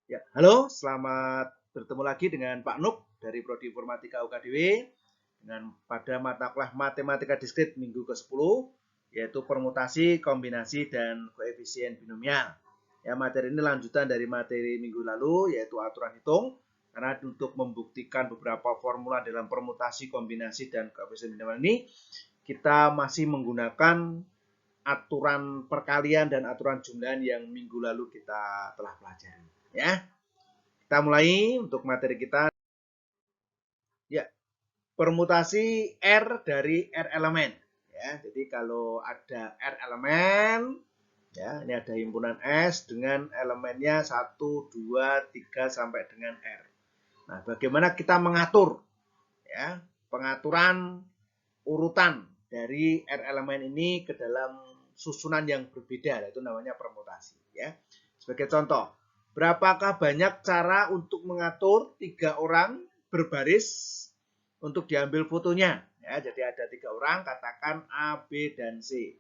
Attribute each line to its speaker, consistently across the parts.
Speaker 1: Ya, halo, selamat bertemu lagi dengan Pak Nuk dari Prodi Informatika UKDW dengan pada mata kuliah Matematika Diskrit minggu ke-10 yaitu permutasi, kombinasi, dan koefisien binomial. Ya, materi ini lanjutan dari materi minggu lalu yaitu aturan hitung karena untuk membuktikan beberapa formula dalam permutasi, kombinasi, dan koefisien binomial ini kita masih menggunakan aturan perkalian dan aturan jumlahan yang minggu lalu kita telah pelajari. Ya, kita mulai untuk materi kita. Ya, permutasi R dari R elemen. Ya, jadi kalau ada R elemen, ya, ini ada himpunan S dengan elemennya 1, 2, 3 sampai dengan R. Nah, bagaimana kita mengatur ya, pengaturan urutan dari R elemen ini ke dalam susunan yang berbeda, itu namanya permutasi ya. Sebagai contoh, berapakah banyak cara untuk mengatur 3 orang berbaris untuk diambil fotonya ya. Jadi ada 3 orang, katakan A, B, dan C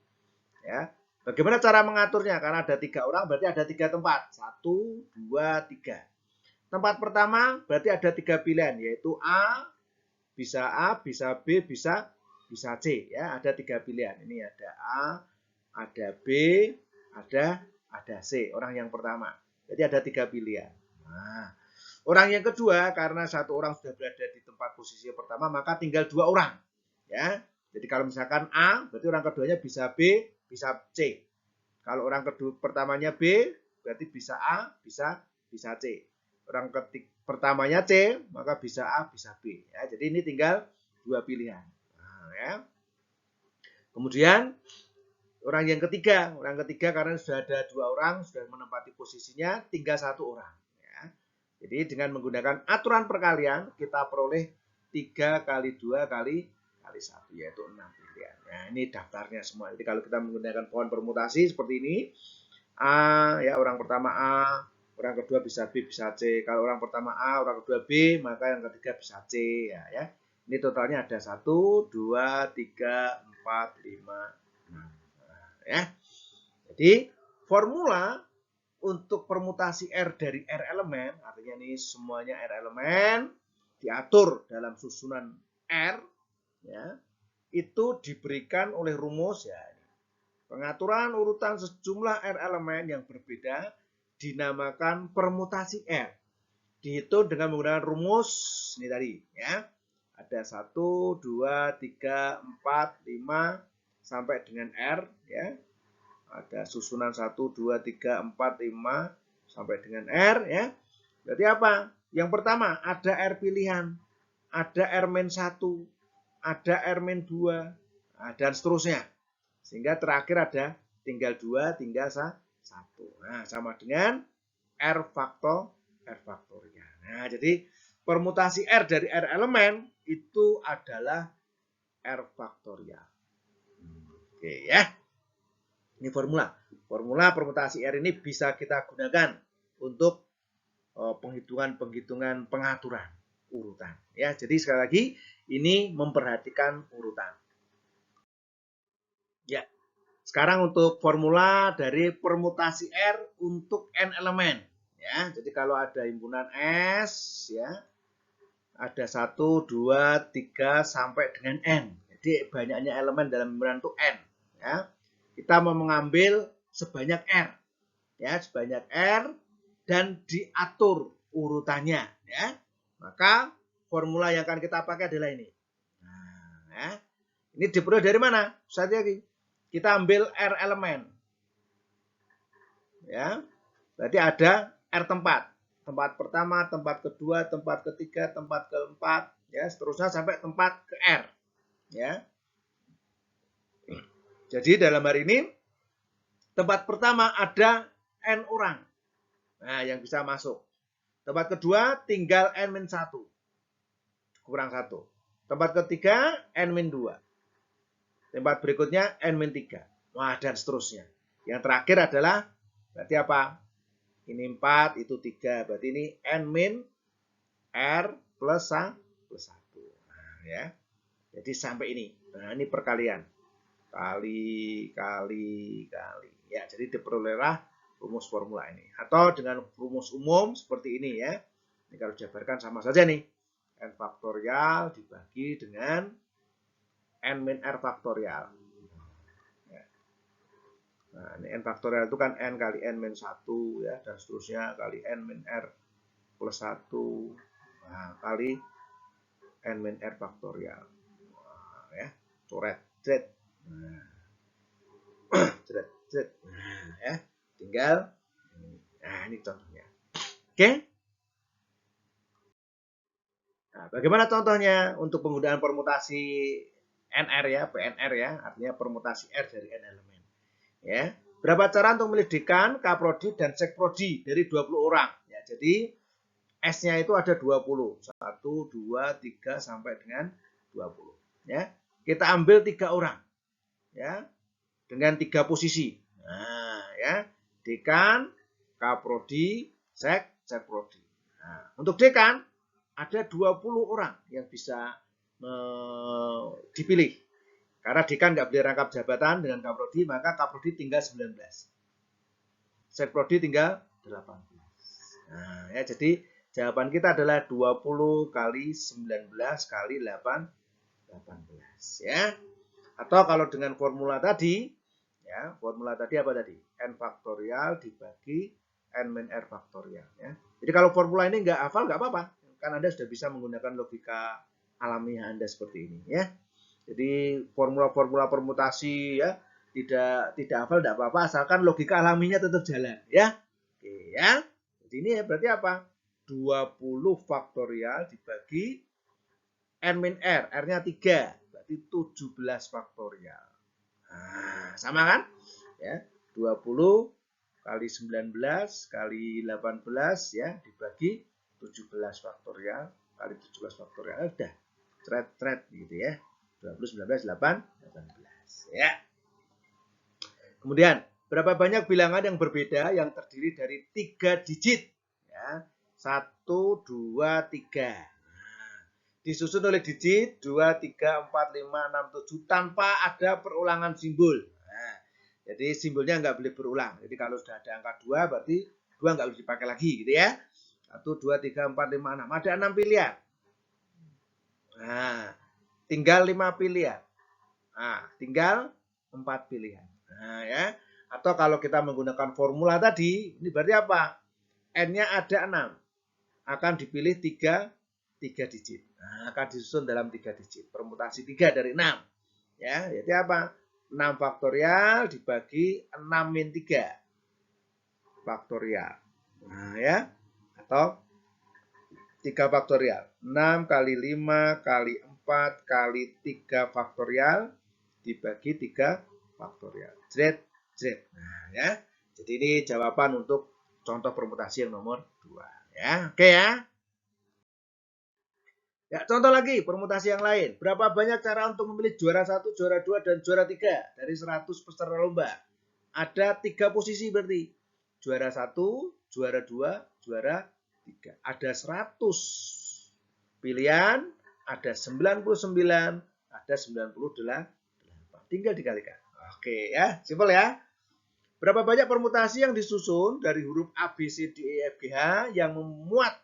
Speaker 1: ya. Bagaimana cara mengaturnya? Karena ada 3 orang berarti ada 3 tempat. 1, 2, 3. Tempat pertama berarti ada 3 pilihan yaitu A, bisa B, bisa C ya. Ada 3 pilihan. Ini ada A, ada B, ada C. Orang yang pertama. Jadi ada 3 pilihan. Nah, orang yang kedua karena satu orang sudah berada di tempat posisi pertama maka tinggal 2 orang ya. Jadi kalau misalkan A berarti orang keduanya bisa B, bisa C. Kalau orang kedua pertamanya B berarti bisa A, bisa C. Orang pertamanya C maka bisa A, bisa B ya. Jadi ini tinggal 2 pilihan. Nah, ya. Kemudian orang ketiga karena sudah ada 2 orang sudah menempati posisinya tinggal 1 orang ya. Jadi dengan menggunakan aturan perkalian kita peroleh 3 kali 2 kali 1 yaitu 6 pilihan. Nah, ini daftarnya semua. Jadi kalau kita menggunakan pohon permutasi seperti ini, A ya, orang pertama A, orang kedua bisa B, bisa C. Kalau orang pertama A, orang kedua B, maka yang ketiga bisa C ya. Ini totalnya ada 1, 2, 3, 4, 5, 6 ya. Jadi formula untuk permutasi R dari R elemen, artinya ini semuanya R elemen diatur dalam susunan R ya, itu diberikan oleh rumus ya. Pengaturan urutan sejumlah R elemen yang berbeda dinamakan permutasi R. Dihitung dengan menggunakan rumus ini tadi ya. Ada 1, 2, 3, 4, 5 sampai dengan R ya. Ada susunan 1, 2, 3, 4, 5 sampai dengan R ya. Berarti apa? Yang pertama ada R pilihan, ada R-1, ada R-2, dan seterusnya. Sehingga terakhir ada tinggal 2, tinggal 1. Nah, sama dengan R faktorial. Nah, jadi permutasi R dari R elemen itu adalah R faktorial. Oke ya. Ini formula. Formula permutasi R ini bisa kita gunakan untuk penghitungan pengaturan urutan. Ya, jadi sekali lagi ini memperhatikan urutan. Ya, sekarang untuk formula dari permutasi R untuk N elemen. Ya, jadi kalau ada himpunan S, ya, ada 1, 2, 3 sampai dengan N. Jadi banyaknya elemen dalam himpunan itu N. Ya, kita mau mengambil sebanyak R. Ya, sebanyak R dan diatur urutannya. Ya, maka formula yang akan kita pakai adalah ini. Nah, ya. Ini diperoleh dari mana? Saja kita ambil R elemen. Ya. Berarti ada R tempat. Tempat pertama, tempat kedua, tempat ketiga, tempat keempat, ya, seterusnya sampai tempat ke R. Ya. Jadi dalam hari ini tempat pertama ada N orang. Nah, yang bisa masuk. Tempat kedua tinggal N-1. Kurang 1. Tempat ketiga N-2. Tempat berikutnya N-3. Wah, dan seterusnya. Yang terakhir adalah berarti apa? Ini 4, itu 3. Berarti ini N-R plus 1. Nah, ya. Jadi sampai ini. Nah, ini perkalian. Kali. Ya, jadi diperolehlah rumus formula ini. Atau dengan rumus umum seperti ini ya. Ini kalau dijabarkan sama saja nih. N faktorial dibagi dengan N min R faktorial. Nah, ini N faktorial itu kan N kali N min 1 ya, dan seterusnya kali N min R plus 1. Nah, kali N min R faktorial. Nah, ya, coret, cet. Nah, cet, cet. Nah, ya, tinggal. Nah, ini contohnya. Oke. Nah, bagaimana contohnya untuk penggunaan permutasi NR ya, PNR ya, artinya permutasi R dari N elemen. Ya, berapa cara untuk memilih dekan, kaprodi, dan sekprodi dari 20 orang. Ya, jadi S-nya itu ada 20. 1, 2, 3 sampai dengan 20. Ya, kita ambil 3 orang. Ya, dengan 3 posisi. Nah, ya, dekan, kaprodi, sekprodi. Nah, untuk dekan ada 20 orang yang bisa dipilih. Karena dekan nggak boleh rangkap jabatan dengan kaprodi, maka kaprodi tinggal 19. Sekprodi tinggal 18. Nah, ya, jadi jawaban kita adalah 20 kali 19 kali 18. Ya. Atau kalau dengan formula tadi, ya, formula tadi apa tadi? N faktorial dibagi N min R faktorial. Ya. Jadi kalau formula ini nggak hafal nggak apa-apa. Kan Anda sudah bisa menggunakan logika alamiah Anda seperti ini. Ya. Jadi formula-formula permutasi ya tidak hafal tidak apa-apa asalkan logika alaminya tetap jalan ya. Oke ya. Jadi ini ya berarti apa? 20 faktorial dibagi N min R, R-nya 3, berarti 17 faktorial. Nah, sama kan? Ya, 20 kali 19 kali 18 ya dibagi 17 faktorial kali 17 faktorial udah thread gitu ya. 20, 19, 8, 18. Ya. Kemudian, berapa banyak bilangan yang berbeda yang terdiri dari 3 digit? Ya. 1, 2, 3. Nah, disusun oleh digit 2, 3, 4, 5, 6, 7 tanpa ada perulangan simbol. Nah, jadi simbolnya nggak boleh berulang. Jadi kalau sudah ada angka 2 berarti 2 nggak boleh dipakai lagi gitu ya. 1, 2, 3, 4, 5, 6. Ada 6 pilihan. Nah, tinggal 5 pilihan. Nah, tinggal 4 pilihan. Nah, ya. Atau kalau kita menggunakan formula tadi, ini berarti apa? N-nya ada 6. Akan dipilih 3 digit. Nah, akan disusun dalam 3 digit. Permutasi 3 dari 6. Ya, jadi apa? 6 faktorial dibagi 6 min 3 faktorial. Nah, ya. Atau 3 faktorial. 6 kali 5 kali 4 kali 3 faktorial dibagi 3 faktorial. Z. Nah, ya. Jadi ini jawaban untuk contoh permutasi yang nomor 2. Ya, oke ya. Ya, contoh lagi permutasi yang lain. Berapa banyak cara untuk memilih juara 1, juara 2, dan juara 3 dari 100 peserta lomba? Ada 3 posisi berarti. Juara 1, juara 2, juara 3. Ada 100 pilihan, ada 99, ada 98. Tinggal dikalikan. Oke ya, simpel ya. Berapa banyak permutasi yang disusun dari huruf A, B, C, D, E, F, G, H yang memuat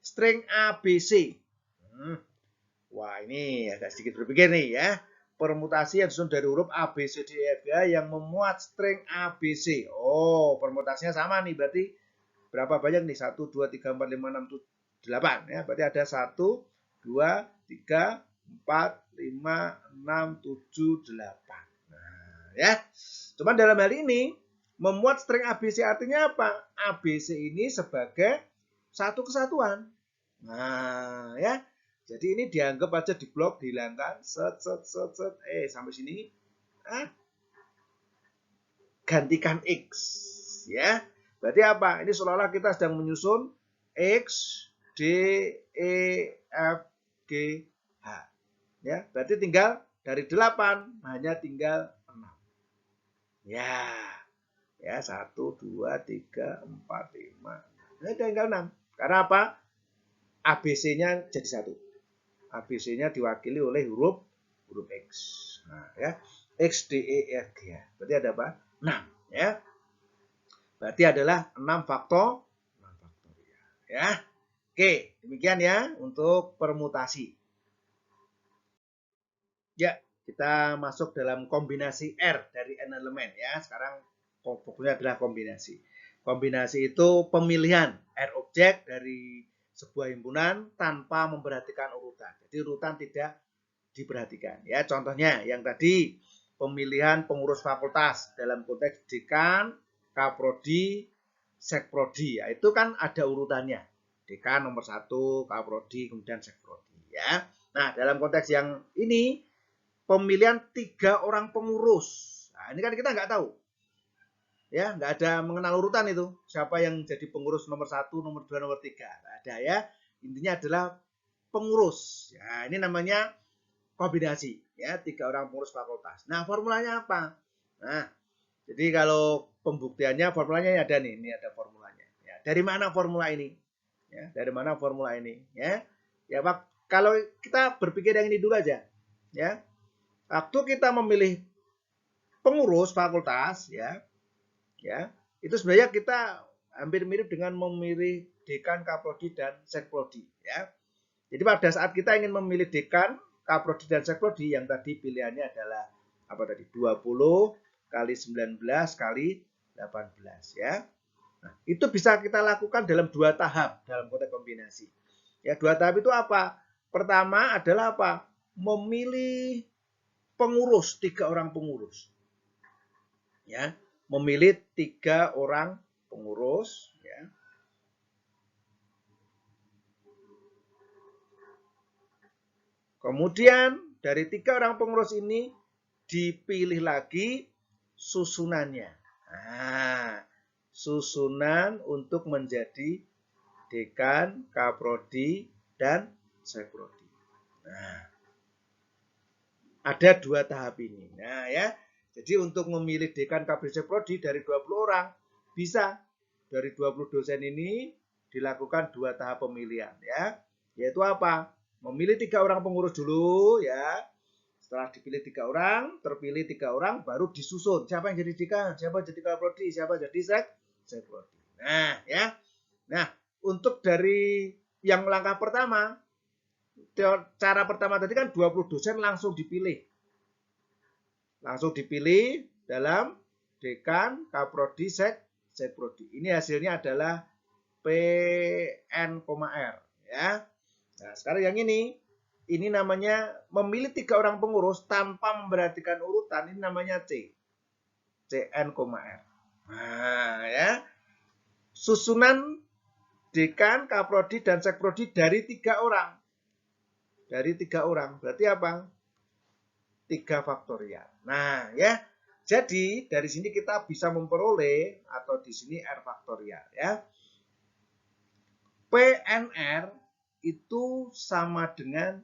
Speaker 1: string ABC? Wah, ini agak sedikit berpikir nih ya. Permutasi yang disusun dari huruf A, B, C, D, E, F, G, H yang memuat string ABC. Oh, permutasinya sama nih. Berarti berapa banyak nih? 1, 2, 3, 4, 5, 6, 7, 8. Ya, berarti ada 1, 2, 3, 4, 5, 6, 7, 8. Nah, ya. Cuman dalam hal ini, memuat string ABC artinya apa? ABC ini sebagai satu kesatuan. Nah, ya. Jadi ini dianggap aja di blok, dihilangkan. Set. Sampai sini. Gantikan X. Ya. Berarti apa? Ini seolah-olah kita sedang menyusun X, D, E, F, G, H. Ya. Berarti tinggal dari 8, hanya tinggal 6. Ya. Ya, 1, 2, 3, 4, 5. Ini tinggal 6. Karena apa? ABC-nya jadi 1. ABC-nya diwakili oleh huruf X. Nah, ya. X, D, E, F, G. Berarti ada apa? 6. Ya. Berarti adalah 6 faktorial. Ya. Oke, demikian ya untuk permutasi. Ya, kita masuk dalam kombinasi R dari n elemen ya. Sekarang fokusnya adalah kombinasi. Kombinasi itu pemilihan R objek dari sebuah himpunan tanpa memperhatikan urutan. Jadi urutan tidak diperhatikan. Ya, contohnya yang tadi pemilihan pengurus fakultas dalam konteks dekan, kaprodi, sekprodi. Ya, itu kan ada urutannya. Dekan nomor 1, kaprodi, kemudian sekprodi. Ya. Nah, dalam konteks yang ini pemilihan 3 orang pengurus. Nah, ini kan kita nggak tahu. Ya, nggak ada mengenal urutan itu. Siapa yang jadi pengurus nomor 1, nomor 2, nomor 3. Nggak ada ya. Intinya adalah pengurus. Ya, ini namanya kombinasi. Ya, 3 orang pengurus fakultas. Nah, formulanya apa? Nah, jadi kalau pembuktiannya formulanya ada nih. Ini ada formulanya. Ya, dari mana formula ini? Ya, dari mana formula ini? Ya, ya kalau kita berpikir yang ini dulu aja. Ya, waktu kita memilih pengurus fakultas ya itu sebenarnya kita hampir mirip dengan memilih dekan, kaprodi dan sekprodi ya. Jadi pada saat kita ingin memilih dekan, kaprodi dan sekprodi yang tadi pilihannya adalah apa tadi 20 kali 19 kali 18 ya. Nah, itu bisa kita lakukan dalam 2 tahap dalam konteks kombinasi. Ya, 2 tahap itu apa? Pertama adalah apa? Memilih pengurus, 3 orang pengurus. Ya, memilih 3 orang pengurus ya. Kemudian dari 3 orang pengurus ini dipilih lagi susunannya. Nah, susunan untuk menjadi dekan, kaprodi, dan sekprodi. Nah, ada 2 tahap ini. Nah, ya. Jadi untuk memilih dekan, kaprodi, sekprodi dari 20 orang bisa dari 20 dosen ini dilakukan 2 tahap pemilihan ya. Yaitu apa? Memilih 3 orang pengurus dulu ya. Setelah dipilih 3 orang, terpilih 3 orang baru disusun. Siapa yang jadi dekan, siapa jadi kaprodi, siapa jadi sekprodi. Nah, ya. Nah, untuk dari yang langkah pertama, cara pertama tadi kan 20 dosen langsung dipilih. Langsung dipilih dalam dekan, kaprodi, sekprodi. Ini hasilnya adalah PN,R ya. Nah, sekarang yang ini namanya memilih 3 orang pengurus tanpa memperhatikan urutan, ini namanya CN,R. Nah, ya. Susunan dekan, kaprodi, dan sekprodi dari 3 orang. Dari 3 orang. Berarti apa? 3 faktorial. Nah, ya. Jadi, dari sini kita bisa memperoleh atau di sini R faktorial ya. PNR itu sama dengan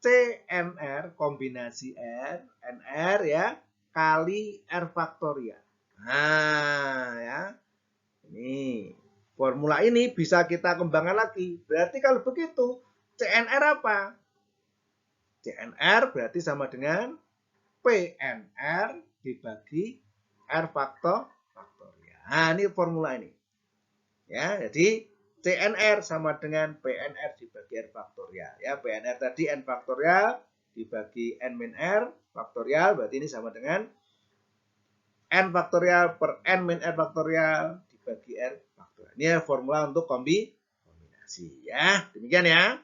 Speaker 1: CNR kombinasi R, NR ya, kali R faktorial. Nah, ya. Ini formula ini bisa kita kembangkan lagi. Berarti kalau begitu, CNR apa? CNR berarti sama dengan PNR dibagi R faktorial. Nah, ini formula ini. Ya, jadi CNR sama dengan PNR dibagi R faktorial. Ya, PNR tadi N faktorial dibagi N min R faktorial, berarti ini sama dengan N faktorial per N min R faktorial dibagi R faktorial. Ini formula untuk kombinasi. Ya, demikian ya.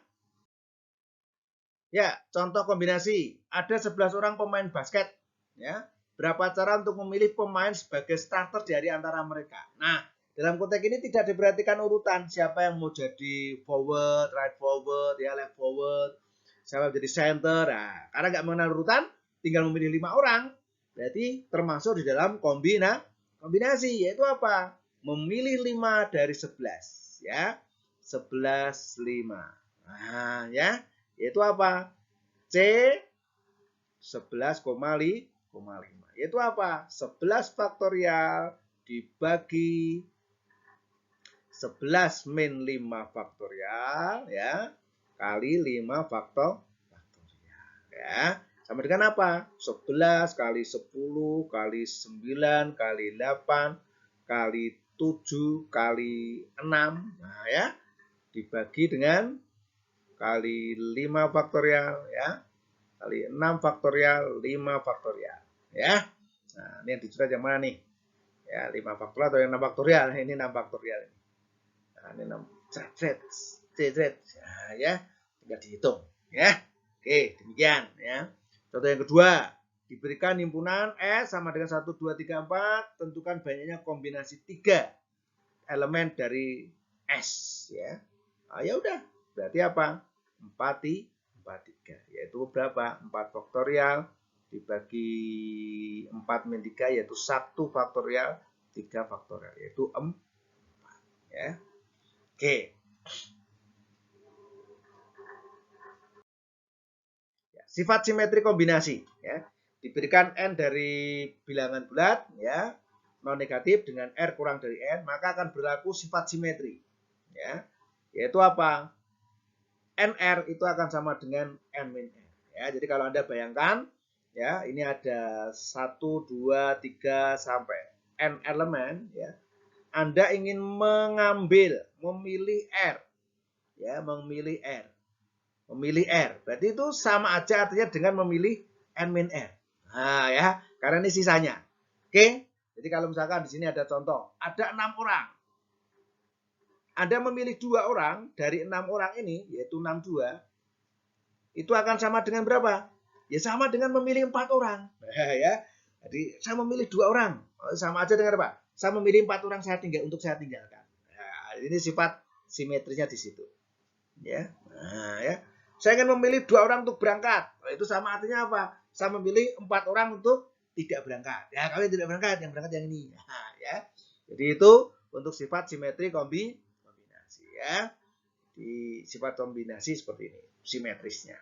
Speaker 1: Ya, contoh kombinasi. Ada 11 orang pemain basket. Ya, berapa cara untuk memilih pemain sebagai starter dari antara mereka? Nah, dalam konteks ini tidak diperhatikan urutan. Siapa yang mau jadi forward, right forward, ya left forward. Siapa jadi center. Nah, karena nggak mengenal urutan, tinggal memilih 5 orang. Berarti termasuk di dalam kombinasi. Yaitu apa? Memilih 5 dari 11. Ya, 11, 5. Nah, ya. Yaitu apa? C 11,5. Yaitu apa? 11 faktorial dibagi 11 min 5 faktorial ya kali 5 faktorial ya. Sama dengan apa? 11 kali 10 kali 9 kali 8 kali 7 kali 6. Nah ya, dibagi dengan kali 5 faktorial ya. Kali 6 faktorial, 5 faktorial ya. Nah, ini yang dicoret yang mana nih? Ya, 5 faktorial atau yang 6 faktorial? Ini 6 faktorial. Nah, ini 6 cret. Nah, ya, tinggal dihitung ya. Oke, demikian ya. Contoh yang kedua, diberikan himpunan S sama dengan 1, 2, 3, 4, tentukan banyaknya kombinasi 3 elemen dari S ya. Nah, ya udah, berarti apa? 4, 3, yaitu berapa? 4 faktorial dibagi 4 min 3 yaitu 1 faktorial, 3 faktorial yaitu 4 ya. Oke. Sifat simetri kombinasi ya. Diberikan n dari bilangan bulat ya, non negatif dengan r kurang dari n, maka akan berlaku sifat simetri ya. Yaitu apa? NR itu akan sama dengan n min r ya. Jadi kalau Anda bayangkan ya, ini ada 1 2 3 sampai n elemen ya. Anda ingin memilih R ya, memilih R. Berarti itu sama aja artinya dengan memilih n min r. Nah ya, karena ini sisanya. Oke, jadi kalau misalkan di sini ada contoh, ada 6 orang. Anda memilih 2 orang dari 6 orang ini, yaitu 62, itu akan sama dengan berapa? Ya sama dengan memilih 4 orang. Nah, ya, jadi saya memilih 2 orang, sama aja dengan apa? Saya memilih 4 orang saya tinggalkan. Nah, ini sifat simetrinya di situ. Ya, nah ya. Saya ingin memilih 2 orang untuk berangkat. Itu sama artinya apa? Saya memilih 4 orang untuk tidak berangkat. Ya, kalau tidak berangkat, yang berangkat yang ini. Nah, ya. Jadi itu untuk sifat simetri kombinasi ya. Di sifat kombinasi seperti ini, simetrisnya.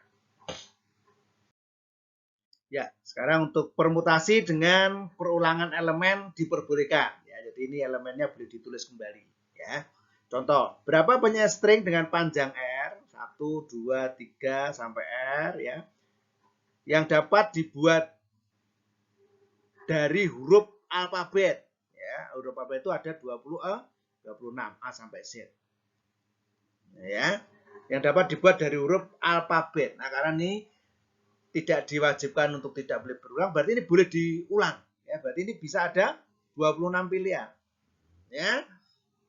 Speaker 1: Ya, sekarang untuk permutasi dengan perulangan elemen diperbolehkan. Ya, jadi ini elemennya boleh ditulis kembali. Ya, contoh, berapa banyak string dengan panjang R? 1, 2, 3, sampai R ya. Yang dapat dibuat dari huruf alfabet. Ya, huruf alfabet itu ada 26 A sampai Z. Ya, yang dapat dibuat dari huruf alfabet. Nah, karena ini tidak diwajibkan untuk tidak boleh berulang, berarti ini boleh diulang. Ya, berarti ini bisa ada 26 pilihan. Ya,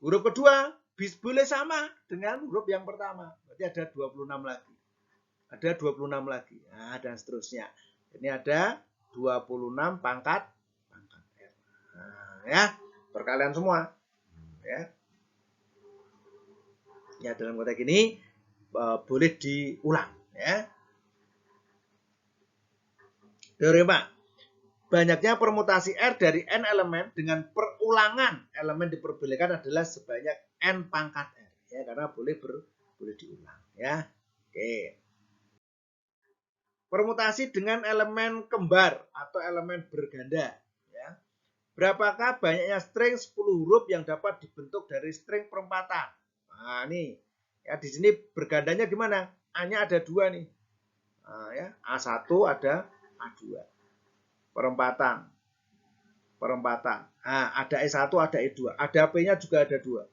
Speaker 1: huruf kedua boleh sama dengan huruf yang pertama. Berarti ada 26 lagi. Ada 26 lagi. Nah, dan seterusnya. Ini ada 26 pangkat R. Nah, ya, perkalian semua. Ya. Ya, dalam konteks ini boleh diulang, ya. Teorema. Banyaknya permutasi R dari n elemen dengan perulangan elemen diperbolehkan adalah sebanyak n pangkat R. Ya, karena boleh diulang. Ya. Oke. Permutasi dengan elemen kembar atau elemen berganda. Ya. Berapakah banyaknya string 10 huruf yang dapat dibentuk dari string perempatan? Nah, ini. Ya, di sini bergandanya gimana? A-nya ada 2 nih. Nah, ya. A1 ada A2. Perempatan. Nah, ada E1, ada E2. Ada P-nya juga ada 2.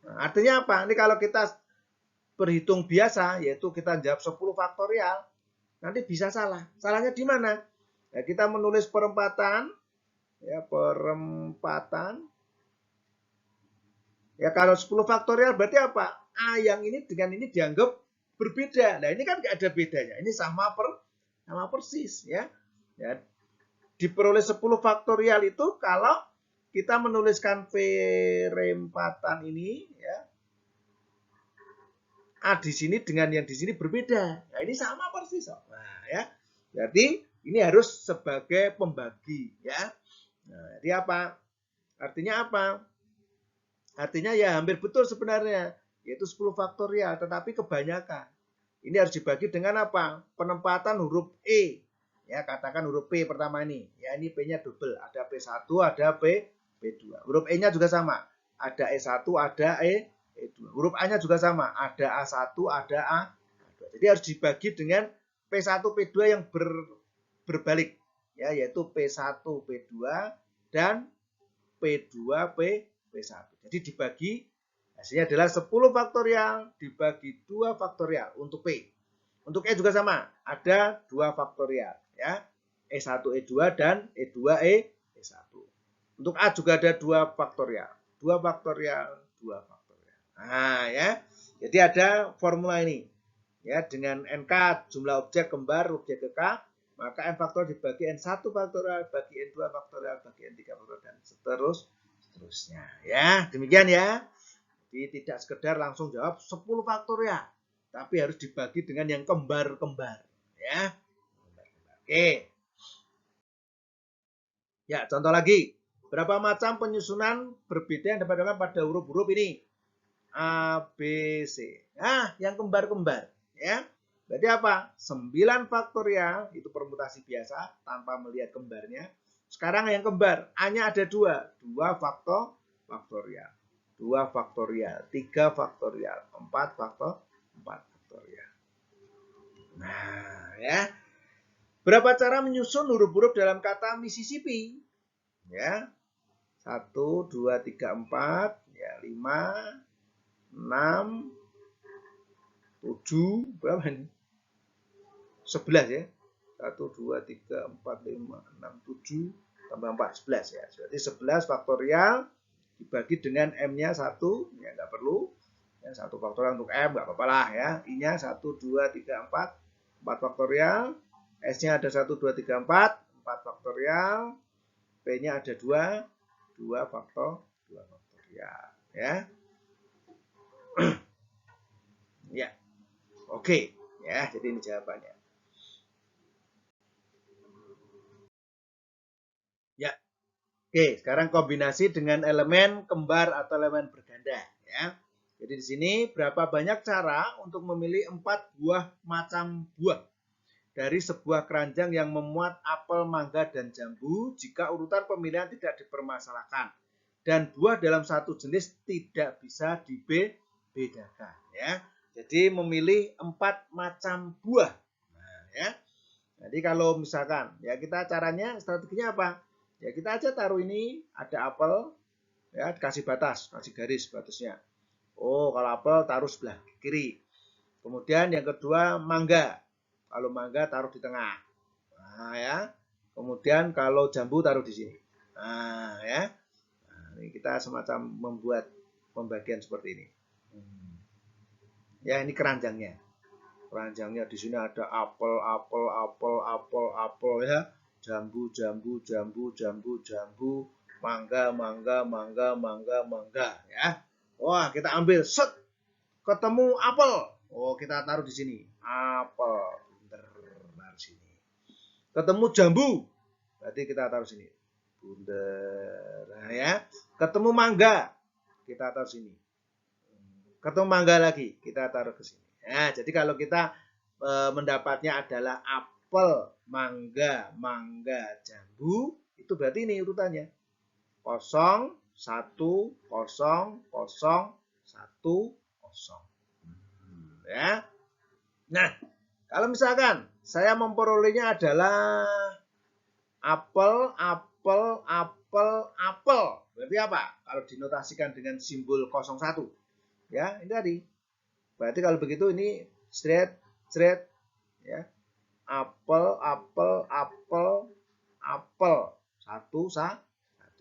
Speaker 1: Nah, artinya apa? Ini kalau kita berhitung biasa, yaitu kita jawab 10 faktorial, nanti bisa salah. Salahnya di mana? Ya, kita menulis perempatan. Ya, perempatan. Ya, kalau 10 faktorial berarti apa? A yang ini dengan ini dianggap berbeda. Nah, ini kan nggak ada bedanya. Ini sama persis. Ya. Ya, diperoleh 10 faktorial itu kalau kita menuliskan perempatan ini ya, A di sini dengan yang di sini berbeda. Nah, ini sama persis. Nah, ya. Jadi ini harus sebagai pembagi ya. Nah, jadi apa? Artinya apa? Artinya ya hampir betul sebenarnya, yaitu 10 faktorial, tetapi kebanyakan. Ini harus dibagi dengan apa? Penempatan huruf E. Ya, katakan huruf P pertama ini. Ya, ini P-nya double. Ada P1, ada P2. Huruf E-nya juga sama. Ada E1, ada E2. Huruf A-nya juga sama. Ada A1, ada A2. Jadi harus dibagi dengan P1, P2 yang berbalik. Ya, yaitu P1, P2 dan P2, P1. Jadi dibagi, hasilnya adalah 10 faktorial dibagi 2 faktorial untuk P. Untuk E juga sama, ada 2 faktorial. Ya. E1, E2, dan E2, E1. Untuk A juga ada 2 faktorial. 2 faktorial, 2 faktorial. Nah ya, jadi ada formula ini. Ya, dengan NK jumlah objek kembar objek ke K, maka N faktorial dibagi N1 faktorial, bagi N2 faktorial, bagi N3 faktorial, dan seterusnya. Ya, demikian ya. Jadi tidak sekedar langsung jawab 10 faktorial, tapi harus dibagi dengan yang kembar-kembar. Ya. Oke. Ya, contoh lagi. Berapa macam penyusunan berbeda yang dapat dilakukan pada huruf-huruf ini? A, B, C. Nah, yang kembar-kembar. Ya. Berarti apa? 9 faktorial, itu permutasi biasa, tanpa melihat kembarnya. Sekarang yang kembar, A-nya ada 2. 2 faktorial. 2 faktorial, 3 faktorial, 4 faktorial. Nah, ya. Berapa cara menyusun huruf-huruf dalam kata Mississippi? Ya. 1, 2, 3, 4, ya 5, 6, 7, berapa ini? 11 ya. 1, 2, 3, 4, 5, 6, 7, tambah 4, 11 ya. Berarti 11 faktorial dibagi dengan M-nya 1, ya nggak perlu. Ya, 1 faktorial untuk M, nggak apa-apa lah ya. I-nya 1, 2, 3, 4, 4 faktorial. S-nya ada 1, 2, 3, 4, 4 faktorial. P-nya ada 2, 2 faktorial. Ya. Ya. Oke. Ya, jadi ini jawabannya. Ya. Oke, sekarang kombinasi dengan elemen kembar atau elemen berganda ya. Jadi di sini berapa banyak cara untuk memilih 4 buah macam buah dari sebuah keranjang yang memuat apel, mangga, dan jambu jika urutan pemilihan tidak dipermasalahkan dan buah dalam satu jenis tidak bisa dibedakan ya. Jadi memilih 4 macam buah. Nah, ya. Jadi kalau misalkan ya kita caranya strateginya apa? Ya kita aja taruh ini ada apel ya kasih batas, kasih garis batasnya. Oh, kalau apel taruh sebelah kiri. Kemudian yang kedua mangga. Kalau mangga taruh di tengah. Nah, ya. Kemudian kalau jambu taruh di sini. Nah, ya. Nah, ini kita semacam membuat pembagian seperti ini. Ya, ini keranjangnya. Keranjangnya di sini ada apel ya. Jambu, mangga ya. Wah, kita ambil set. Ketemu apel. Oh, kita taruh di sini. Apel. Taruh sini. Ketemu jambu. Berarti kita taruh sini. Bundar. Nah, ya. Ketemu mangga. Kita taruh sini. Ketemu mangga lagi. Kita taruh ke sini. Nah, jadi kalau kita mendapatnya adalah apel, mangga, jambu, itu berarti ini urutannya. 0, 1, 0, 0, 1, 0. Ya. Nah, kalau misalkan saya memperolehnya adalah apel. Berarti apa? Kalau dinotasikan dengan simbol 01. Ya, ini tadi. Berarti kalau begitu ini straight ya. Apel.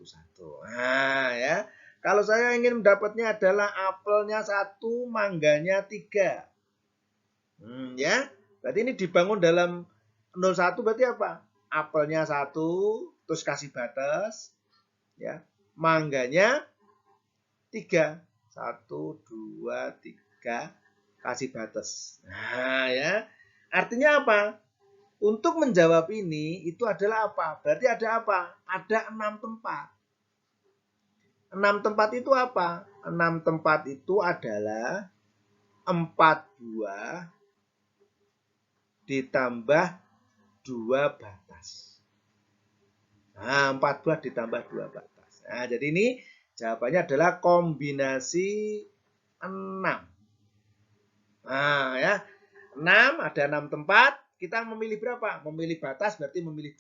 Speaker 1: Satu. Nah, ya. Kalau saya ingin mendapatnya adalah apelnya 1, mangganya 3. Ya. Berarti ini dibangun dalam 01 berarti apa? Apelnya 1, terus kasih batas. Ya. Mangganya 3. 1, 2, 3, kasih batas. Nah, ya. Artinya apa? Untuk menjawab ini itu adalah apa? Berarti ada apa? Ada 6 tempat. 6 tempat itu apa? 6 tempat itu adalah 4 buah ditambah 2 batas. Nah, 4 buah ditambah 2 batas. Nah, jadi ini jawabannya adalah kombinasi 6. Nah, ya. 6, ada 6 tempat. Kita memilih berapa? Memilih batas berarti memilih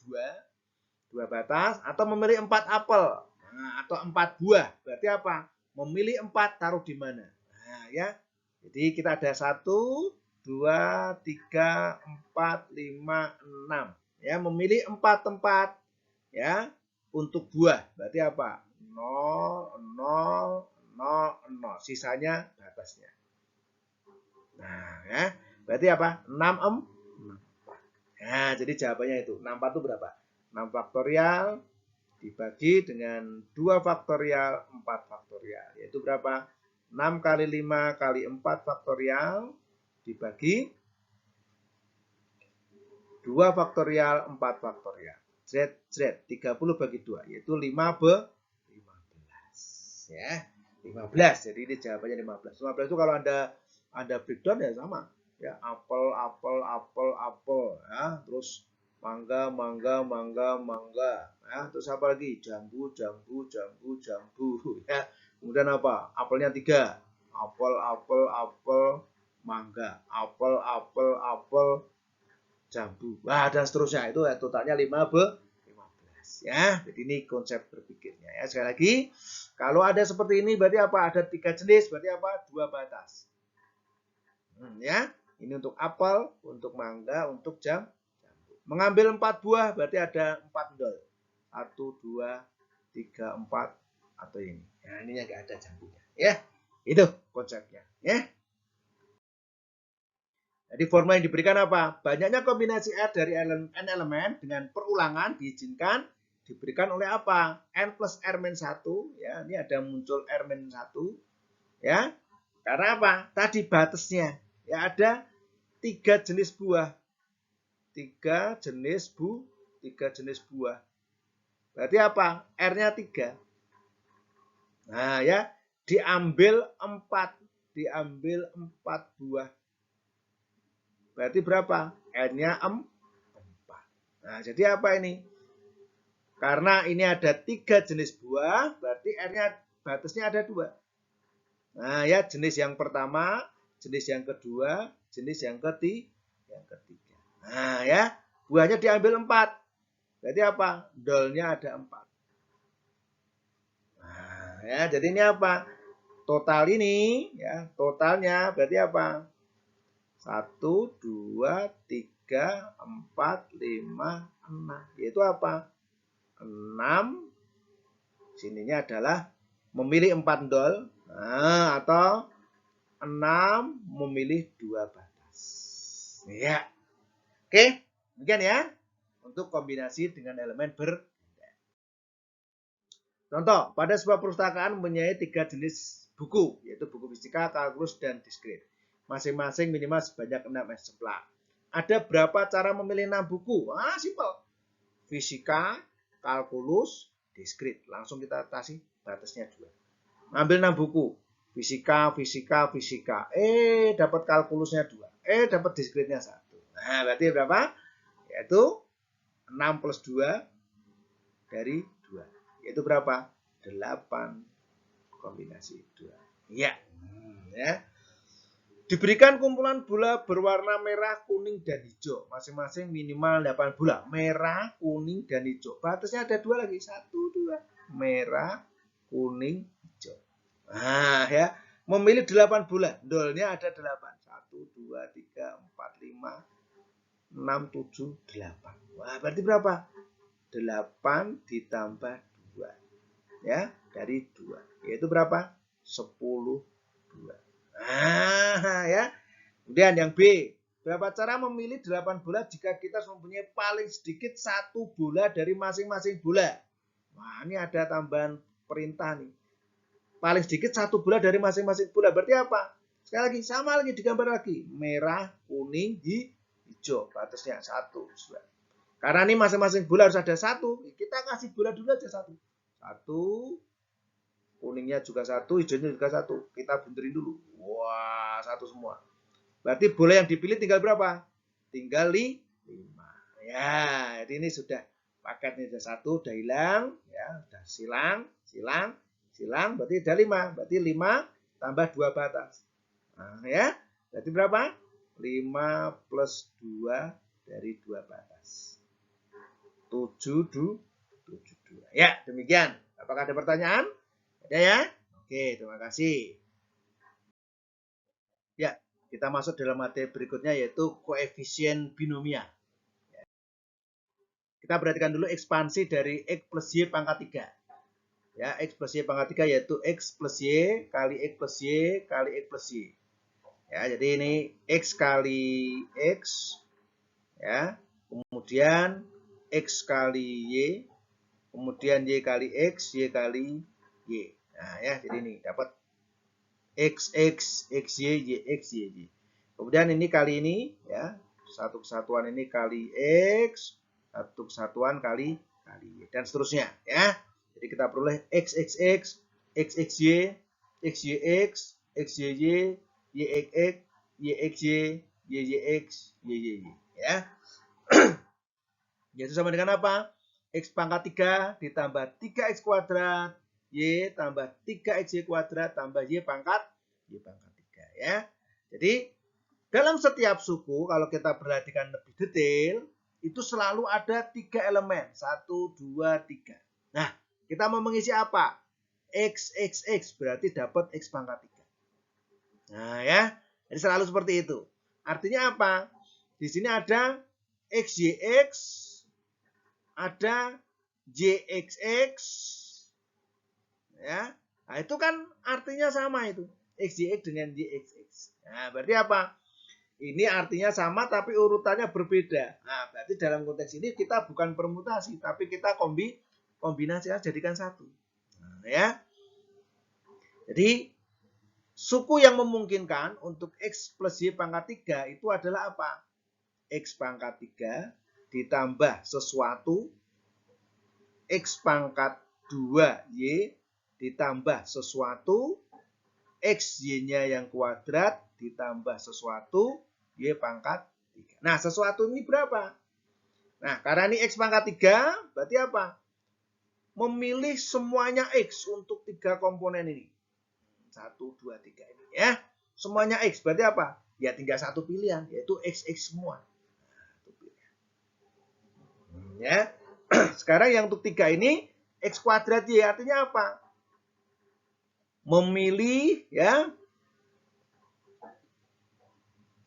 Speaker 1: 2 batas atau memilih 4 apel. Nah, atau 4 buah. Berarti apa? Memilih 4 taruh di mana? Nah, ya. Jadi kita ada 1, 2, 3, 4, 5, 6. Ya, memilih 4 tempat ya untuk buah. Berarti apa? 0, 0, 0, 0. Sisanya batasnya. Nah, ya. Berarti apa? 6, 4. Nah, jadi jawabannya itu. 64 itu berapa? 6 faktorial dibagi dengan 2 faktorial, 4 faktorial. Yaitu berapa? 6 kali 5 kali 4 faktorial dibagi 2 faktorial, 4 faktorial. Z, 30 bagi 2. Yaitu 15. Ya, 15. Jadi ini jawabannya 15. 15 itu kalau ada breakdown ya sama. Ya, apel, apel, apel, apel. Ya, terus mangga, mangga, mangga, mangga. Ya, terus apa lagi? Jambu, jambu, jambu, jambu. Ya, kemudian apa? Apelnya 3. Apel, apel, apel, mangga. Apel, apel, apel, jambu. Wah, dan seterusnya. Itu ya, totalnya 15. Ya, jadi ini konsep berpikirnya. Ya, sekali lagi, kalau ada seperti ini berarti apa? Ada 3 jenis, berarti apa? 2 batas. Ya, ini untuk apel, untuk mangga, untuk jambu. Mengambil 4 buah berarti ada 4 dol. 1, 2, 3, 4 atau ini. Nah, ini yang enggak ada jambunya. Ya, itu konsepnya. Ya. Jadi formula yang diberikan apa? Banyaknya kombinasi R dari n elemen dengan perulangan diizinkan diberikan oleh apa? N plus R-1. Ya, ini ada muncul R-1. Ya, karena apa? Tadi batasnya. Ya, ada 3 jenis buah. 3 jenis buah. Berarti apa? R-nya 3. Nah, ya, diambil 4. Diambil 4 buah. Berarti berapa? N-nya 4. Nah, jadi apa ini? Karena ini ada 3 jenis buah, berarti R-nya batasnya ada 2. Nah, ya, jenis yang pertama, jenis yang kedua, jenis yang ketiga. Nah, ya, buahnya diambil 4. Berarti apa? Dolnya ada 4. Nah, ya, jadi ini apa? Total ini, ya, totalnya berarti apa? 1, 2, 3, 4, 5, 6. Yaitu apa? 6. Sininya adalah memilih 4 dol. Nah, atau 6 memilih 2 batas. Ya. Oke, demikian ya. Untuk kombinasi dengan elemen berbeda. Contoh, pada sebuah perpustakaan mempunyai 3 jenis buku, yaitu buku fisika, kalkulus, dan diskrit. Masing-masing minimal sebanyak 6 eksemplar. Ada berapa cara memilih 6 buku? Simpel. Fisika, kalkulus, diskrit. Langsung kita kasih batasnya 2. Ambil 6 buku. Fisika, fisika, fisika. Dapat kalkulusnya 2. Dapat diskritnya 1. Nah, berarti berapa? Yaitu 6 plus 2 dari 2. Yaitu berapa? 8 kombinasi 2. Ya. Ya. Diberikan kumpulan bola berwarna merah, kuning, dan hijau. Masing-masing minimal 8 bola. Merah, kuning, dan hijau. Batasnya ada 2 lagi. 1, 2. Merah, kuning, hijau. Nah, ya. Memilih 8 bola. Dolnya ada 8. 1, 2, 3, 4, 5, 6, 7, 8. Wah, berarti berapa? 8 ditambah 2. Ya, dari 2. Yaitu berapa? 10, 2. Nah, ya. Kemudian yang B. Berapa cara memilih 8 bola jika kita mempunyai paling sedikit 1 bola dari masing-masing bola? Wah, ini ada tambahan perintah nih. Paling sedikit 1 bola dari masing-masing bola. Berarti apa? Sekali lagi, sama lagi digambar lagi. Merah, kuning, hijau. Batasnya 1. Karena ini masing-masing bola harus ada 1. Kita kasih bola dulu aja 1. 1. Kuningnya juga 1, hijaunya juga 1. Kita bunterin dulu. Wah, 1 semua. Berarti bola yang dipilih tinggal berapa? Tinggal 5. Ya, jadi ini sudah paketnya sudah 1, udah hilang. Ya, udah silang. Berarti ada 5. Berarti 5 tambah 2 batas. Nah, ya. Berarti berapa? 5 plus 2 dari 2 batas. 7, 2. Ya, demikian. Apakah ada pertanyaan? Ada ya? Oke, terima kasih. Ya, kita masuk dalam materi berikutnya yaitu koefisien binomial. Kita perhatikan dulu ekspansi dari X plus Y pangkat 3. Ya, X plus Y pangkat 3 yaitu X plus Y kali X plus Y kali X plus Y. Ya, jadi ini X kali X, ya, kemudian X kali Y, kemudian Y kali X, Y kali Y. Nah, ya, jadi ini dapat X, XY, YX, YY. Kemudian ini kali ini, ya, satu kesatuan ini kali X, satu kesatuan kali Y, dan seterusnya, ya. Jadi kita peroleh XXX, XXY, XYX, XYY, YXX, YXY, YYX, YYY, ya. Yaitu sama dengan apa? X pangkat 3 ditambah 3X kuadrat, Y tambah 3XY kuadrat tambah Y pangkat 3, ya. Jadi dalam setiap suku kalau kita perhatikan lebih detail itu selalu ada 3 elemen, 1, 2, 3. Nah, kita mau mengisi apa? XXX berarti dapat X pangkat 3. Nah, ya. Jadi selalu seperti itu. Artinya apa? Di sini ada XYX, ada JXX, ya. Nah, itu kan artinya sama itu. XYX dengan JXX. Nah, berarti apa? Ini artinya sama tapi urutannya berbeda. Nah, berarti dalam konteks ini kita bukan permutasi, tapi kita kombinasi jadikan satu. Nah, ya. Jadi suku yang memungkinkan untuk X plus Y pangkat 3 itu adalah apa? X pangkat 3 ditambah sesuatu X pangkat 2Y ditambah sesuatu X Y-nya yang kuadrat ditambah sesuatu Y pangkat 3. Nah, sesuatu ini berapa? Nah, karena ini X pangkat 3, berarti apa? Memilih semuanya X untuk 3 komponen ini. 1, 2, 3 ini, ya. Semuanya X, berarti apa? Ya tinggal satu pilihan, yaitu XX semua. Ya. Sekarang yang untuk 3 ini, X kuadrat Y artinya apa? Memilih, ya,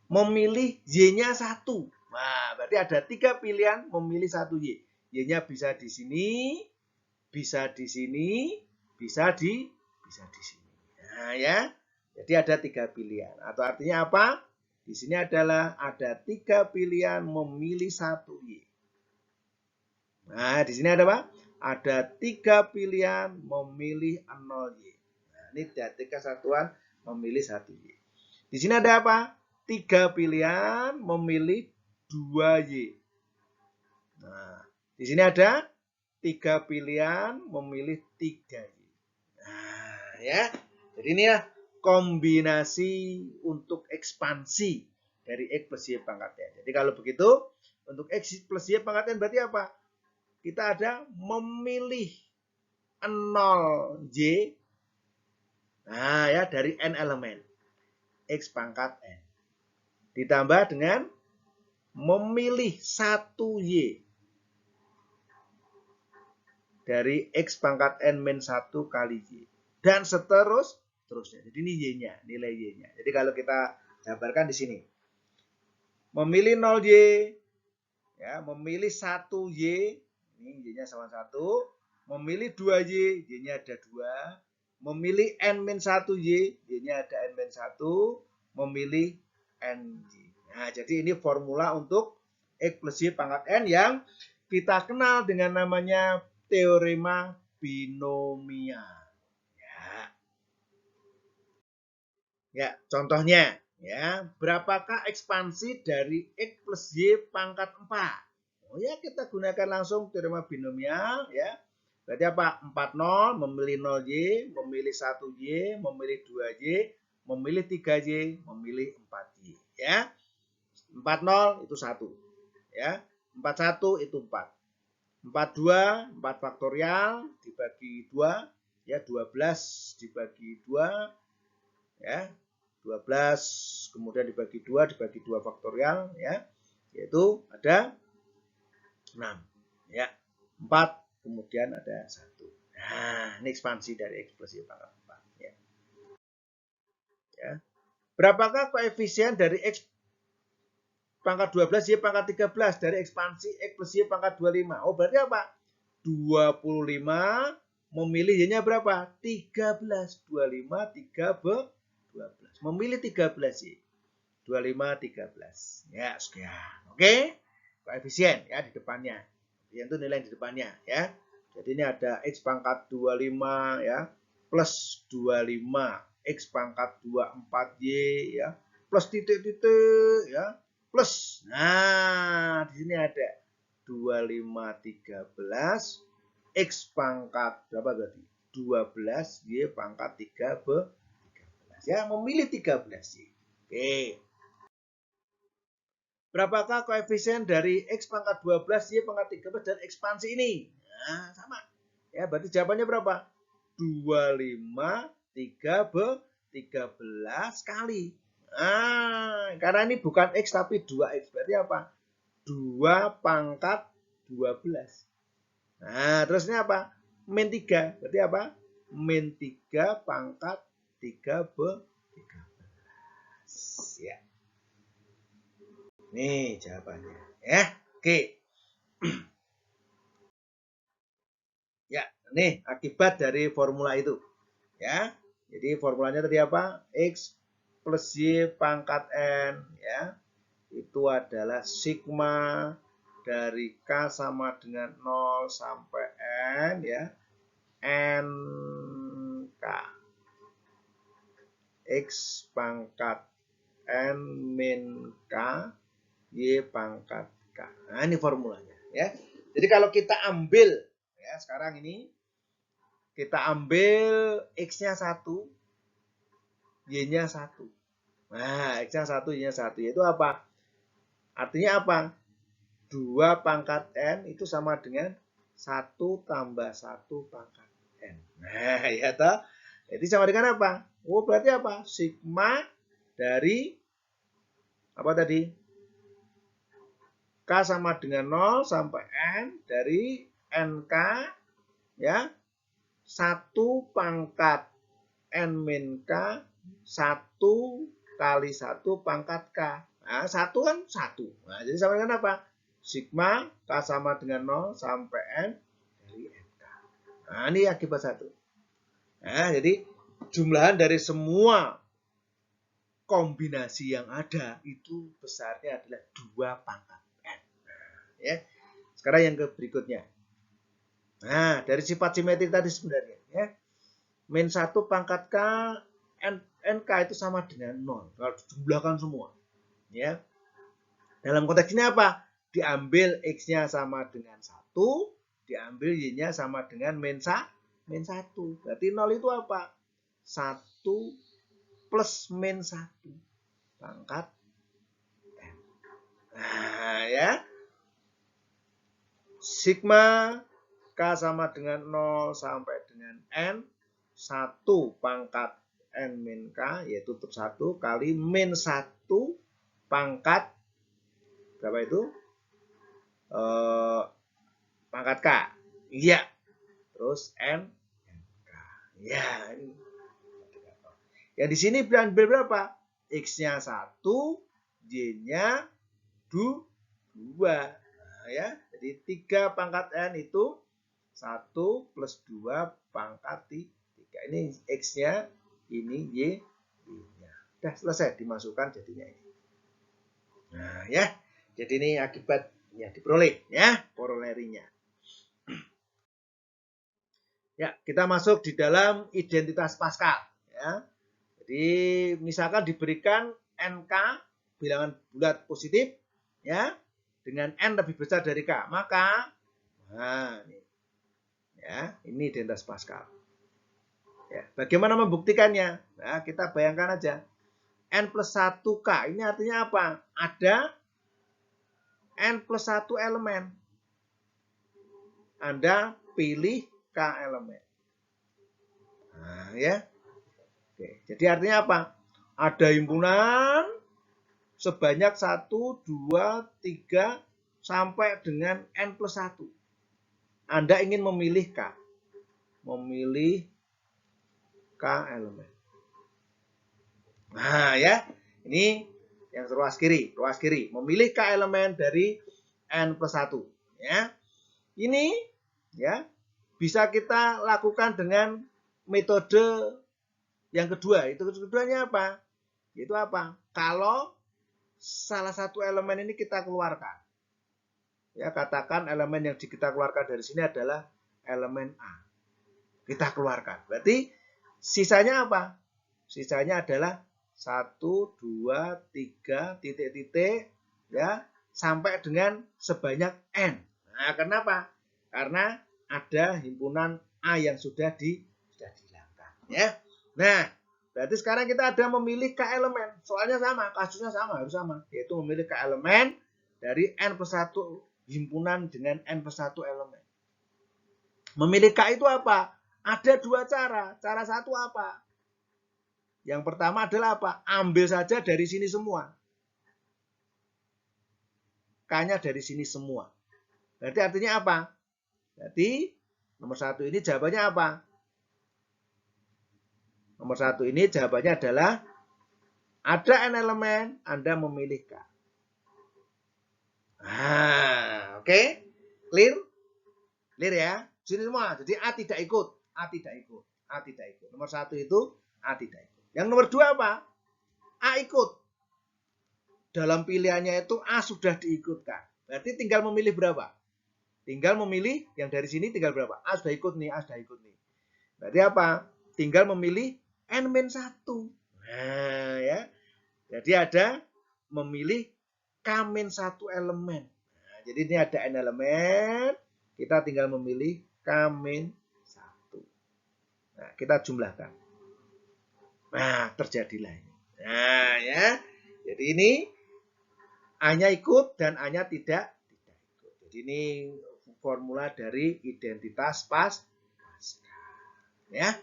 Speaker 1: memilih Y-nya 1. Nah, berarti ada 3 pilihan memilih 1 Y. Y-nya bisa di sini, bisa di sini, bisa di sini. Nah, ya. Jadi ada 3 pilihan. Atau artinya apa? Di sini adalah ada 3 pilihan memilih 1 Y. Nah, di sini ada apa? Ada 3 pilihan memilih 0 Y. Nah, ini 3 satuan memilih 1 Y. Di sini ada apa? 3 pilihan memilih 2 Y. Nah, di sini ada 3 pilihan memilih 3 Y. Nah, ya. Jadi inilah kombinasi untuk ekspansi dari X plus Y pangkat N. Jadi kalau begitu, untuk X plus Y pangkat N berarti apa? Kita ada memilih 0 Y. Nah, ya, dari N elemen. X pangkat N. Ditambah dengan memilih 1 Y dari X pangkat N min 1 kali Y. Dan seterusnya. Jadi ini Y-nya, nilai Y-nya. Jadi kalau kita gambarkan di sini. Memilih 0 Y, ya, memilih 1 Y, ini Y-nya sama 1. Memilih 2 Y, Y-nya ada 2. Memilih N min 1 Y, Y-nya ada N min 1. Memilih N Y. Nah, jadi ini formula untuk X plus Y pangkat N yang kita kenal dengan namanya teorema binomial. Ya, contohnya, ya, berapakah ekspansi dari X plus Y pangkat 4? Oh ya, kita gunakan langsung teorema binomial, ya. Berarti apa? 40 memilih 0Y, memilih 1Y, memilih 2Y, memilih 3Y, memilih 4Y, ya. 40 itu 1, ya. 41 itu 4. 42, 4 faktorial dibagi 2, ya, 12 dibagi 2, ya. 12 kemudian dibagi 2 faktorial, ya, yaitu ada 6, ya. 4 kemudian ada 1. Nah, ini ekspansi dari X plus Y pangkat 4. Ya. Berapakah koefisien dari X pangkat 12 Y pangkat 13 dari ekspansi X plus Y pangkat 25? Oh, berarti apa? 25 memilih Y-nya berapa? 13. 25, 3, 12. Memilih 13 Y. 25, 13. Ya, sekian. Oke? Koefisien ya di depannya. Yang itu nilai di depannya ya. Jadi ini ada X pangkat 25 ya. Plus 25. X pangkat 24Y ya. Plus titik-titik ya. Plus. Nah, di sini ada 25, 13. X pangkat berapa berarti? 12. Y pangkat 13. Ya, memilih 13 Y. Oke. Berapakah koefisien dari X pangkat 12, Y pangkat 13 dan ekspansi ini? Nah, sama. Ya, berarti jawabannya berapa? 25, 13 kali. Nah, karena ini bukan X tapi 2X. Berarti apa? 2 pangkat 12. Nah, terus ini apa? Min 3. Berarti apa? Min 3 pangkat 13. Ya. Nih jawabannya. Ya, oke. Ya, nih akibat dari formula itu. Ya, jadi formulanya tadi apa? X plus Y pangkat N. Ya, itu adalah sigma dari K sama dengan 0 sampai N. Ya, N K. X pangkat N min K. Y pangkat K. Nah, ini formulanya. Ya, jadi kalau kita ambil, ya sekarang ini, kita ambil X-nya 1, Y-nya 1. Nah, X-nya 1, Y-nya 1. Itu apa? Artinya apa? 2 pangkat N itu sama dengan 1 tambah 1 pangkat N. Nah, ya toh? Jadi sama dengan apa? Oh, berarti apa? Sigma dari apa tadi? K sama dengan 0 sampai N dari NK ya 1 pangkat N min K 1 kali 1 pangkat K. Nah, 1 kan 1. Nah, jadi sama dengan apa? Sigma K sama dengan 0 sampai N dari NK. Nah, ini akibat 1. Nah, jadi jumlahan dari semua kombinasi yang ada itu besarnya adalah 2 pangkat N. Ya. Sekarang yang berikutnya. Nah, dari sifat simetrik tadi sebenarnya ya. Min 1 pangkat K NK itu sama dengan 0. Kalau dijumlahkan semua. Ya. Dalam konteks ini apa? Diambil X-nya sama dengan 1, diambil Y-nya sama dengan min 1. Berarti 0 itu apa? 1 plus min 1 pangkat N. Nah, ya. Sigma K sama dengan 0 sampai dengan N 1 pangkat N min K yaitu tetap 1 kali min 1 pangkat berapa itu? Pangkat K. Iya. Terus N K. Ya. Yang di sini ambil berapa? X-nya 1, Y-nya 2. Nah, ya. Jadi 3 pangkat N itu 1 plus 2 pangkat 3. Ini X-nya, ini Y-nya. Sudah selesai dimasukkan jadinya ini. Nah, ya. Jadi ini akibatnya diperoleh ya, korolerinya. Ya, kita masuk di dalam identitas Pascal ya. Jadi misalkan diberikan NK bilangan bulat positif ya dengan N lebih besar dari K, maka nah ini ya, ini identitas Pascal. Ya, bagaimana membuktikannya? Nah, kita bayangkan aja. N plus 1K ini artinya apa? Ada N plus 1 elemen. Anda pilih K elemen. Nah, ya. Oke, jadi artinya apa? Ada himpunan sebanyak 1, 2, 3 sampai dengan N plus 1. Anda ingin memilih K. memilih K elemen. Nah ya, ini yang ruas kiri, memilih K elemen dari N plus 1. Ya. Ini ya bisa kita lakukan dengan metode yang kedua. Itu keduanya apa? Itu apa? Kalau salah satu elemen ini kita keluarkan. Ya, katakan elemen yang kita keluarkan dari sini adalah elemen A. Kita keluarkan. Berarti sisanya apa? Sisanya adalah 1, 2, 3, titik-titik, ya, sampai dengan sebanyak N. Nah, kenapa? Karena ada himpunan A yang sudah dihilangkan. Ya. Nah, berarti sekarang kita ada memilih K elemen. Soalnya sama, kasusnya sama, harus sama. Yaitu memilih K elemen dari N plus 1 himpunan dengan N plus 1 elemen. Memilih K itu apa? Ada dua cara. Cara satu apa? Yang pertama adalah apa? Ambil saja dari sini semua. K-nya dari sini semua. Berarti artinya apa? Berarti nomor 1 ini jawabannya apa? Nomor 1 ini jawabannya adalah ada N elemen, Anda memilih K. Nah, oke. Clear? Clear ya? Sini semua. Jadi A tidak ikut. A tidak ikut. A tidak ikut. Nomor 1 itu A tidak ikut. Yang nomor 2 apa? A ikut. Dalam pilihannya itu A sudah diikutkan. Berarti tinggal memilih berapa? Tinggal memilih yang dari sini tinggal berapa? A sudah ikut nih, A sudah ikut nih. Berarti apa? Tinggal memilih N-1. Nah, ya. Jadi ada memilih K-1 elemen. Nah, jadi ini ada N elemen, kita tinggal memilih K-1. Nah, kita jumlahkan. Nah, terjadilah ini. Nah, ya. Jadi ini A-nya ikut dan A-nya tidak ikut. Jadi ini formula dari identitas Pascal. Ya.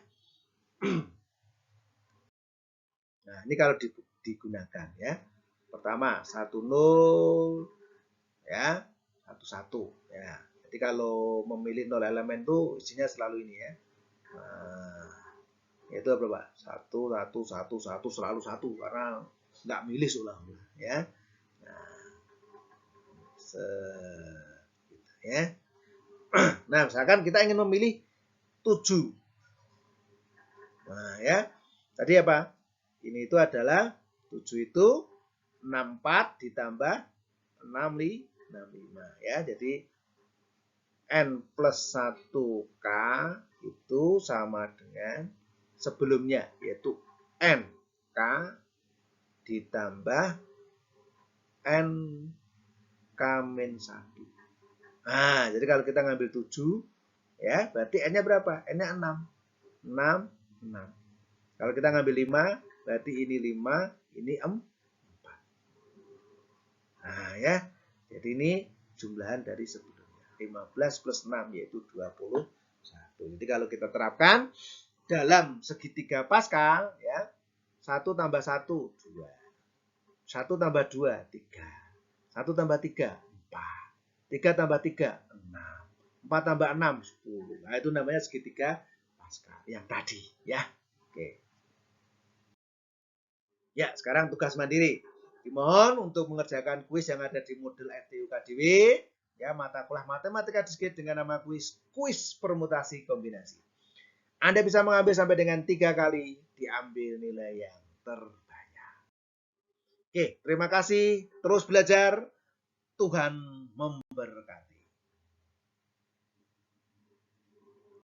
Speaker 1: Nah, ini kalau digunakan ya. Pertama 1-0 ya, 1-1 ya. Jadi kalau memilih 0 elemen tuh isinya selalu ini ya. Nah, itu berapa? 1, 1, 1, 1 selalu 1 karena nggak milih ulang ya. Ya. Nah, misalkan kita ingin memilih 7. Nah, ya. Tadi apa? Ini itu adalah 7 itu 64 ditambah 65 ya. Jadi N plus 1K itu sama dengan sebelumnya yaitu NK ditambah NK-1. Nah, jadi kalau kita ngambil 7 ya, berarti N-nya berapa? N-nya 6. 6. Kalau kita ngambil 5, berarti ini 5, ini 4. Nah, ya. Jadi ini jumlahan dari sebelumnya. 15 plus 6 yaitu 21. Jadi kalau kita terapkan dalam segitiga Pascal ya, 1 tambah 1 2. 1 tambah 2 3. 1 tambah 3 4. 3 tambah 3 6. 4 tambah 6 10. Nah, itu namanya segitiga Pascal yang tadi ya. Oke. Ya, sekarang tugas mandiri. Dimohon untuk mengerjakan kuis yang ada di modul FT UKDW. Ya, mata kuliah matematika diskrit dengan nama kuis permutasi kombinasi. Anda bisa mengambil sampai dengan 3 kali, diambil nilai yang terbanyak. Oke, terima kasih. Terus belajar. Tuhan memberkati.